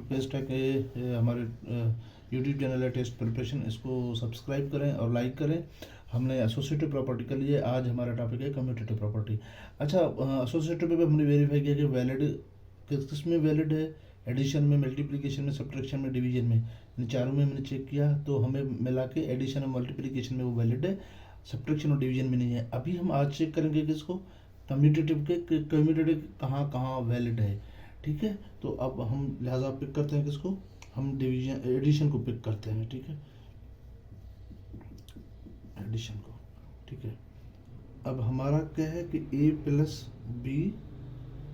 Request है कि हमारे यूट्यूब चैनल है टेस्ट प्रिपरेशन, इसको सब्सक्राइब करें और लाइक करें। हमने एसोसिएटिव प्रॉपर्टी के लिए आज हमारा टॉपिक है कम्यूटेटिव प्रॉपर्टी। अच्छा, एसोसिएटिव पे हमने वेरीफाई किया कि वैलिड किस किस में वैलिड है, एडिशन में, मल्टीप्लिकेशन में, सब्ट्रैक्शन में, डिवीजन में। इन चारों में मैंने चेक किया तो हमें मिला के एडिशन और मल्टीप्लिकेशन में वो वैलिड है, सब्ट्रैक्शन और डिवीजन में नहीं है। अभी हम आज चेक करेंगे किसको, कम्यूटेटिव के, कम्यूटेटिव कहाँ कहाँ वैलिड है। ठीक है, तो अब हम लिहाजा पिक करते हैं किसको, हम डिवीजन एडिशन को पिक करते हैं। ठीक है, एडिशन को। ठीक है, अब हमारा क्या है कि a plus B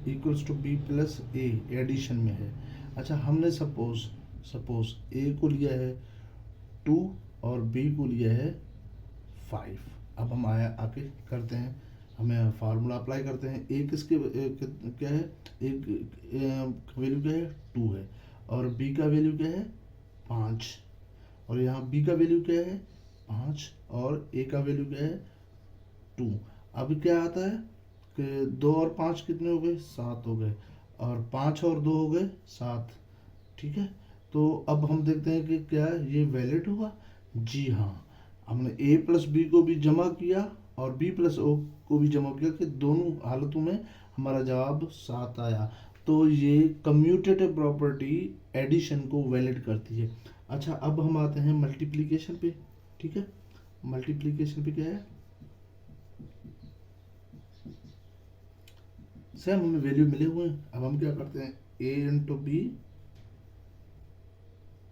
equals to B plus A addition में है। अच्छा, हमने सपोज a को लिया है 2 और b को लिया है 5। अब हम आके करते हैं, हमें फार्मूला अप्लाई करते हैं। a किसके क्या है, एक वैल्यू क्या है 2 है, और b का वैल्यू क्या है 5, और यहाँ b का वैल्यू क्या है 5, और a का वैल्यू क्या है 2। अब क्या आता है कि 2 और 5 कितने हो गए, 7 हो गए, और 5 और 2 हो गए 7। ठीक है, तो अब हम देखते हैं कि क्या ये वैलिड हुआ। जी हाँ, हमने a प्लस बी को भी जमा किया और b प्लस ओ को भी जमा किया कि दोनों हालतों में हमारा जवाब 7 आया। तो ये कम्यूटेटिव प्रॉपर्टी एडिशन को वैलिड करती है। अच्छा, अब हम आते हैं मल्टीप्लिकेशन पे। ठीक है, मल्टीप्लिकेशन पे क्या है, सेम हमें वैल्यू मिले हुए हैं। अब हम क्या करते हैं, a into B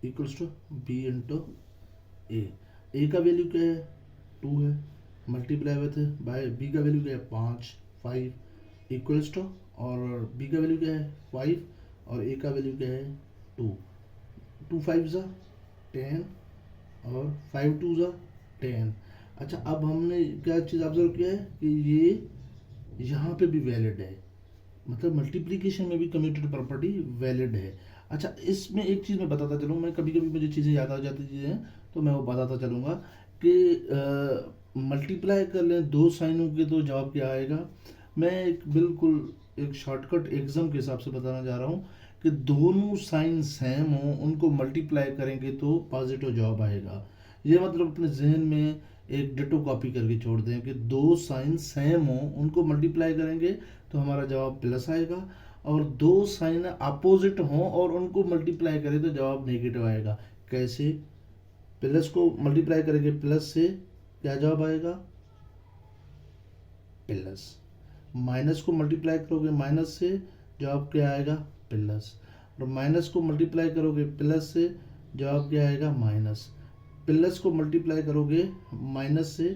equals to B into A का वैल्यू क्या है 2 है, मल्टीप्लाई विथ बाय बी का वैल्यू क्या है 5 इक्वल्स टू, और बी का वैल्यू क्या है 5 और ए का वैल्यू क्या है 2। 2 5 ज़ा 10 और 5 2 ज़ा 10। अच्छा, अब हमने क्या चीज़ ऑब्जर्व किया है कि ये यहाँ पे भी वैलिड है, मतलब मल्टीप्लिकेशन में भी कम्यूटेटिव प्रॉपर्टी वैलिड है। अच्छा, इसमें एक चीज़ मैं बताता चलूँ, मैं कभी कभी मुझे चीज़ें याद आ जाती हैं तो मैं वो बताता चलूँगा कि मल्टीप्लाई कर लें दो साइनों के तो जवाब क्या आएगा। मैं एक शॉर्टकट एग्जाम के हिसाब से बताना जा रहा हूँ कि दोनों साइन सेम हो, उनको मल्टीप्लाई करेंगे तो पॉजिटिव जवाब आएगा। ये मतलब अपने जहन में एक डिटो कॉपी करके छोड़ दें कि दो साइन सेम हो, उनको मल्टीप्लाई करेंगे तो हमारा जवाब प्लस आएगा, और दो साइन अपोजिट हों और उनको मल्टीप्लाई करें तो जवाब नेगेटिव आएगा। कैसे, प्लस को मल्टीप्लाई करेंगे प्लस से, क्या जवाब आएगा प्लस, माइनस को मल्टीप्लाई करोगे माइनस से, जवाब क्या आएगा प्लस, और माइनस को मल्टीप्लाई करोगे प्लस से, जवाब क्या आएगा माइनस, प्लस को मल्टीप्लाई करोगे माइनस से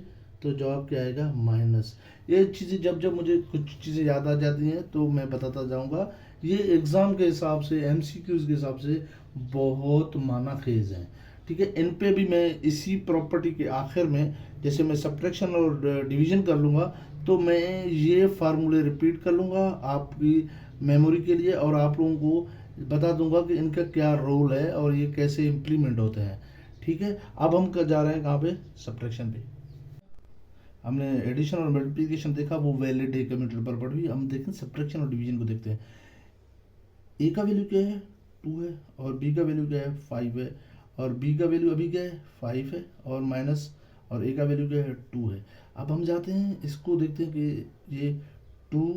तो जवाब क्या आएगा माइनस। ये चीज़ें जब जब मुझे कुछ चीज़ें याद आ जाती हैं तो मैं बताता जाऊंगा। ये एग्ज़ाम के हिसाब से, एमसीक्यूज़ के हिसाब से बहुत माना खेज हैं। ठीक है, इन पे भी मैं इसी प्रॉपर्टी के आखिर में, जैसे मैं सब्ट्रैक्शन और डिवीजन कर लूँगा तो मैं ये फार्मूले रिपीट कर लूँगा आपकी मेमोरी के लिए, और आप लोगों को बता दूंगा कि इनका क्या रोल है और ये कैसे इम्प्लीमेंट होते हैं। ठीक है, अब हम जा रहे हैं कहाँ पे, सब्ट्रैक्शन पे। हमने एडिशन और मल्टीप्लिकेशन देखा, वो वैलिड है कम्यूटेटिव प्रॉपर्टी। हम देखें सब्ट्रैक्शन और डिवीजन को देखते हैं। ए का वैल्यू क्या है 2 है, और बी का वैल्यू क्या है 5 है, और बी का वैल्यू अभी क्या है 5 है, और माइनस, और ए का वैल्यू क्या है 2 है। अब हम जाते हैं इसको देखते हैं कि ये 2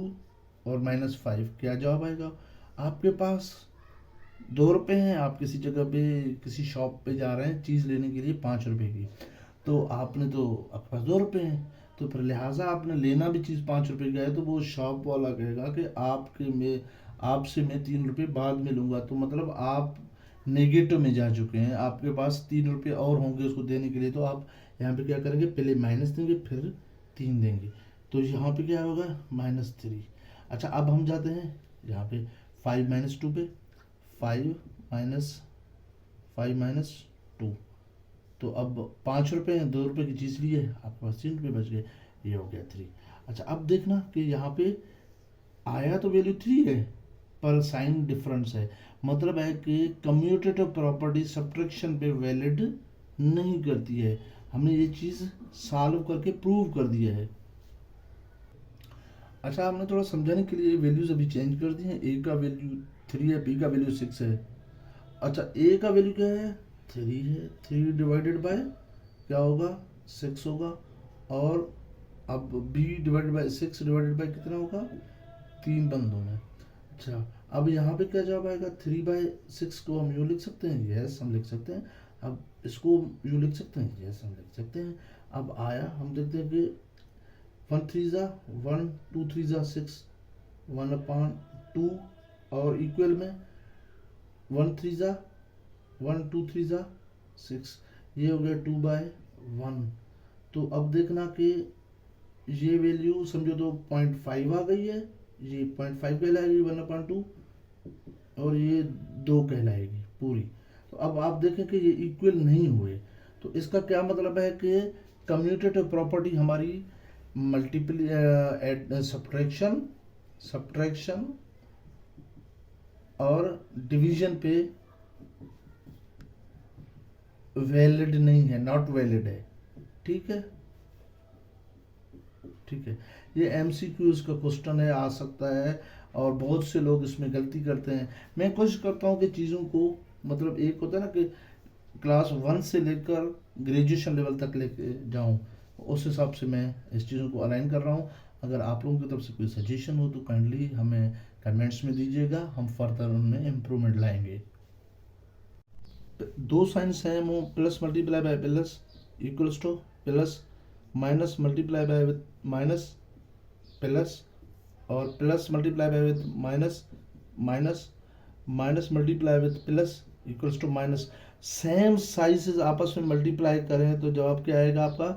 और -5 क्या जवाब आएगा। आपके पास 2 रुपये हैं, आप किसी जगह पे किसी शॉप पे जा रहे हैं चीज़ लेने के लिए 5 रुपये की, तो आपने तो आपके पास 2 रुपये हैं, तो फिर लिहाजा आपने लेना भी चीज़ 5 रुपये का है, तो वो शॉप वाला कहेगा कि आपसे मैं 3 रुपये बाद में लूँगा। तो मतलब आप नेगेटिव में जा चुके हैं, आपके पास 3 रुपये और होंगे उसको देने के लिए, तो आप यहाँ पे क्या करेंगे, पहले माइनस देंगे फिर 3 देंगे, तो यहाँ पे क्या होगा -3। अच्छा, अब हम जाते हैं यहाँ पे 5 - 2 पे, 5 माइनस 2, तो अब 5 रुपये हैं, 2 रुपये की चीज़ ली है, आपके पास 3 रुपये बच गए, ये हो गया 3। अच्छा, अब देखना कि यहाँ पे आया तो वैल्यू 3 है पर साइन डिफरेंस है, मतलब है कि कम्यूटेटिव प्रॉपर्टी सब्ट्रैक्शन पे वैलिड नहीं करती है। हमने ये चीज़ सॉल्व करके प्रूव कर दिया है। अच्छा, हमने थोड़ा समझाने के लिए वैल्यूज अभी चेंज कर दी हैं। ए का वैल्यू 3 है, बी का वैल्यू 6 है, अच्छा ए का वैल्यू क्या है, 3 है, 3 डिवाइडेड बाय क्या होगा, 6 होगा। और अब B divided by 6 divided by कितना होगा, 3 बंदों में। अच्छा अब यहाँ पे क्या जवाब आएगा, 3/6 को हम यूँ लिख सकते हैं, यस हम लिख सकते हैं। अब इसको यूँ लिख सकते हैं, यस हम लिख सकते हैं। अब आया, हम देखते हैं कि 1 3 ज़ा 1, 2 3 ज़ा 6, 1/2 और इक्वल में 1 3 ज़ा 1 2 3 ज़ा 6, ये हो गया 2/1। तो अब देखना कि ये वैल्यू समझो तो 0.5 आ गई है, ये 0.5 कहलाएगी 1/2 और ये 2 कहलाएगी पूरी। तो अब आप देखें कि ये इक्वल नहीं हुए, तो इसका क्या मतलब है कि कम्यूटेटिव प्रॉपर्टी हमारी मल्टीपल सब्ट्रैक्शन और डिवीजन पे वैलिड नहीं है, नॉट वैलिड है। ठीक है, ठीक है, ये MCQs का क्वेश्चन है, आ सकता है और बहुत से लोग इसमें गलती करते हैं। मैं कोशिश करता हूँ कि चीज़ों को, मतलब एक होता है ना कि क्लास 1 से लेकर ग्रेजुएशन लेवल तक लेके जाऊँ, उस हिसाब से मैं इस चीज़ों को अलाइन कर रहा हूँ। अगर आप लोगों की तरफ से कोई सजेशन हो तो काइंडली हमें कमेंट्स में दीजिएगा, हम फर्दर उनमें इम्प्रूवमेंट लाएंगे। दो साइंस हैं वो, plus multiply by plus equals to plus, minus multiply by with minus plus, और plus multiply by with minus minus, minus multiply with plus equals to minus. Same साइजेस आपस में मल्टीप्लाई करें तो जवाब क्या आएगा आपका,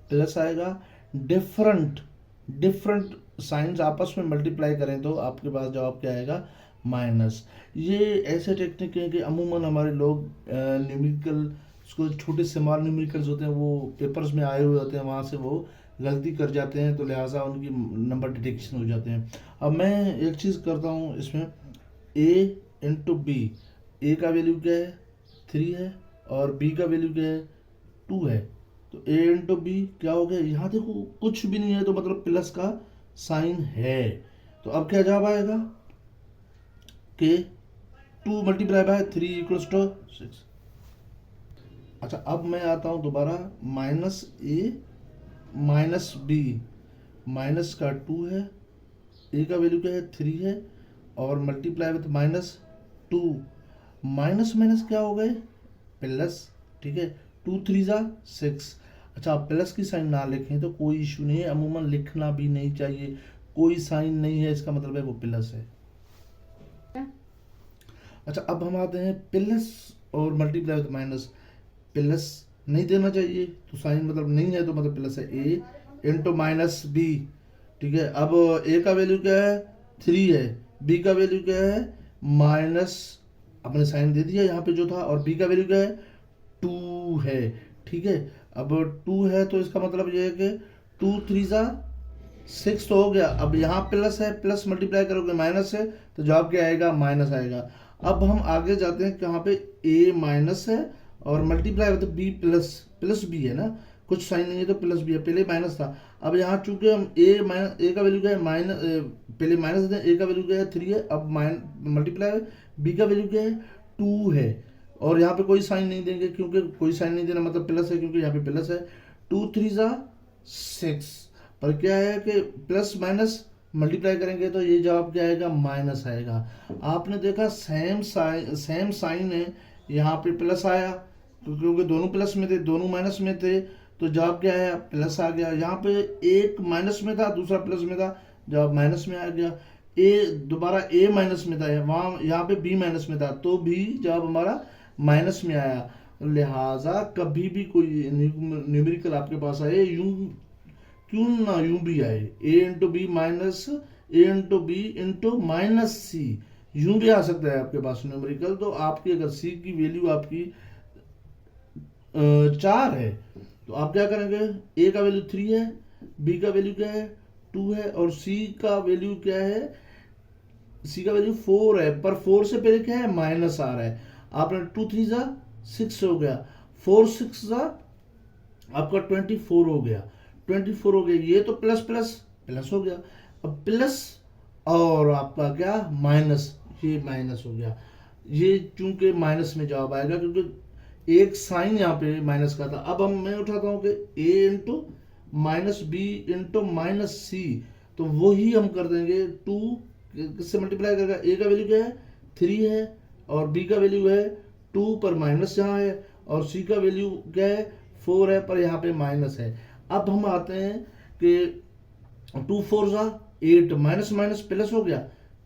प्लस आएगा। डिफरेंट डिफरेंट साइंस आपस में मल्टीप्लाई करें तो आपके पास जवाब क्या आएगा, माइनस। ये ऐसे टेक्निक है कि अमूमन हमारे लोग न्यूमेरिकल, उसको छोटे स्मॉल न्यूमेरिकल्स होते हैं वो पेपर्स में आए हुए होते हैं, वहाँ से वो गलती कर जाते हैं, तो लिहाजा उनकी नंबर डिटेक्शन हो जाते हैं। अब मैं एक चीज़ करता हूँ इसमें, ए इंटू बी, ए का वैल्यू क्या है, 3 है और बी का वैल्यू क्या है, 2 है। तो ए इंटू बी क्या हो गया, यहाँ देखो कुछ भी नहीं है तो मतलब प्लस का साइन है। तो अब क्या जवाब आएगा कि 2 मल्टीप्लाई बाय 3 इक्वल्स टू 6। अच्छा अब मैं आता हूँ दोबारा, माइनस ए माइनस बी, माइनस का 2 है, ए का वैल्यू क्या है, 3 है और multiply with minus 2, minus minus क्या हो गए, प्लस। ठीक है, 2 3 ज़ा 6। अच्छा आप प्लस की साइन ना लिखें तो कोई इशू नहीं है, अमूमन लिखना भी नहीं चाहिए, कोई साइन नहीं है इसका मतलब है वो प्लस है। अच्छा अब हम आते हैं प्लस और मल्टीप्लाई विथ माइनस, प्लस नहीं देना चाहिए तो साइन मतलब नहीं है तो मतलब प्लस है, ए इंटू माइनस बी। ठीक है, अब ए का वैल्यू क्या है, 3 है, बी का वैल्यू क्या है, माइनस, अपने साइन दे दिया यहाँ पे जो था, और बी का वैल्यू क्या है, 2 है। ठीक है, अब 2 है तो इसका मतलब ये है कि 2 3 ज़ा 6 तो हो गया। अब यहाँ प्लस है, प्लस मल्टीप्लाई करोगे माइनस है तो जवाब क्या आएगा, माइनस आएगा। अब हम आगे जाते हैं कहाँ पे, ए माइनस है और मल्टीप्लाई होता है बी प्लस, प्लस बी है ना, कुछ साइन नहीं है तो प्लस बी है, पहले माइनस था। अब यहाँ चूंकि हम ए का वैल्यू क्या है, माइनस, पहले माइनस देते हैं, ए का वैल्यू क्या है 3 है, अब मल्टीप्लाई बी का वैल्यू क्या है 2 है, और यहाँ पे कोई साइन नहीं देंगे क्योंकि कोई साइन नहीं देना मतलब प्लस है, क्योंकि यहाँ पे प्लस है। 2 3 ज़ा 6, पर क्या है कि प्लस माइनस मल्टीप्लाई करेंगे तो ये जवाब क्या आएगा, माइनस आएगा। आपने देखा सेम साइन है, यहाँ पे प्लस आया तो क्योंकि दोनों प्लस में थे दोनों माइनस में थे तो जवाब क्या है, प्लस आ गया। यहाँ पे एक माइनस में था दूसरा प्लस में था, जवाब माइनस में आ गया। ए दोबारा ए माइनस में था, वहाँ यहाँ पे बी माइनस में था तो भी जवाब हमारा माइनस में आया। लिहाजा कभी भी कोई न्यूमेरिकल आपके पास आए, यूं क्यों ना यूं भी आए, ए इंटू बी माइनस ए इंटू बी इंटू माइनस सी, यूं भी आ सकता है आपके पास न्यूमेरिकल। तो आपकी अगर सी की वैल्यू आपकी 4 है तो आप क्या करेंगे, ए का वैल्यू 3 है, बी का वैल्यू क्या है 2 है और सी का वैल्यू क्या है, सी का वैल्यू 4 है, पर 4 से पहले क्या है, माइनस आ रहा है। आपने 2 3 ज़ा 6 हो गया, 4 6 ज़ा आपका 24 हो गया, 24 हो गया, ये तो प्लस प्लस प्लस हो गया। अब प्लस और आपका क्या माइनस, ये माइनस हो गया। ये चूंकि माइनस में जवाब आएगा क्योंकि एक साइन यहाँ पे माइनस का था। अब मैं उठाता हूँ कि a into minus B into minus C, तो वही हम कर देंगे 2 किससे मल्टीप्लाई करेगा, a का वैल्यू क्या है 3 है और b का वैल्यू है 2 पर माइनस यहाँ है और c का वैल्यू क्या है 4 है पर यहाँ पे माइनस है। अब हम आते हैं कि 2 4 जा 8, माइनस माइनस प्लस हो गया,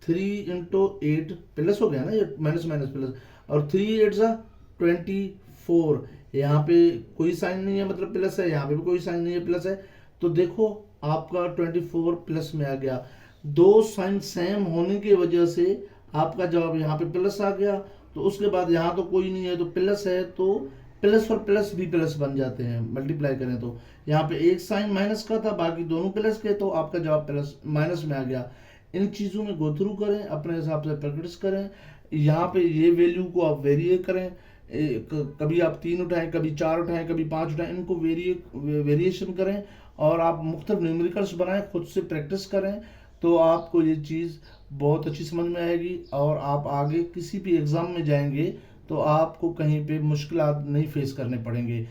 3 इंटू 8 प्लस हो गया ना, ये माइनस माइनस प्लस, और 3 8 जा 24, यहाँ पे कोई साइन नहीं है मतलब प्लस है, यहाँ पे भी कोई साइन नहीं है प्लस है, तो देखो आपका 24 प्लस में आ गया। दो साइन सेम होने की वजह से आपका जवाब यहाँ पे प्लस आ गया। तो उसके बाद यहाँ तो कोई नहीं है तो प्लस है, तो प्लस और प्लस भी प्लस बन जाते हैं मल्टीप्लाई करें तो। यहाँ पे एक साइन माइनस का था बाकी दोनों प्लस के, तो आपका जवाब प्लस माइनस में आ गया। इन चीज़ों में गो थ्रू करें, अपने हिसाब से प्रैक्टिस करें। यहाँ पे ये वैल्यू को आप वेरिए करें, कभी आप 3 उठाएं, कभी 4 उठाएं, कभी 5 उठाएं, इनको वेरिएशन करें और आप मुख्तलिफ न्यूमेरिकल्स बनाएं, खुद से प्रैक्टिस करें, तो आपको ये चीज़ बहुत अच्छी समझ में आएगी और आप आगे किसी भी एग्ज़ाम में जाएंगे तो आपको कहीं पे मुश्किलात नहीं फेस करने पड़ेंगे।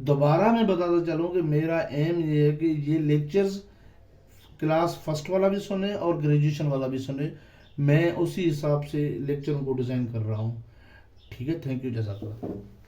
दोबारा मैं बताता चलूँ कि मेरा एम ये है कि ये लेक्चर्स क्लास फर्स्ट वाला भी सुने और ग्रेजुएशन वाला भी सुने, मैं उसी हिसाब से लेक्चरों को डिज़ाइन कर रहा हूँ। ठीक है, थैंक यू, जज़ाकल्लाह।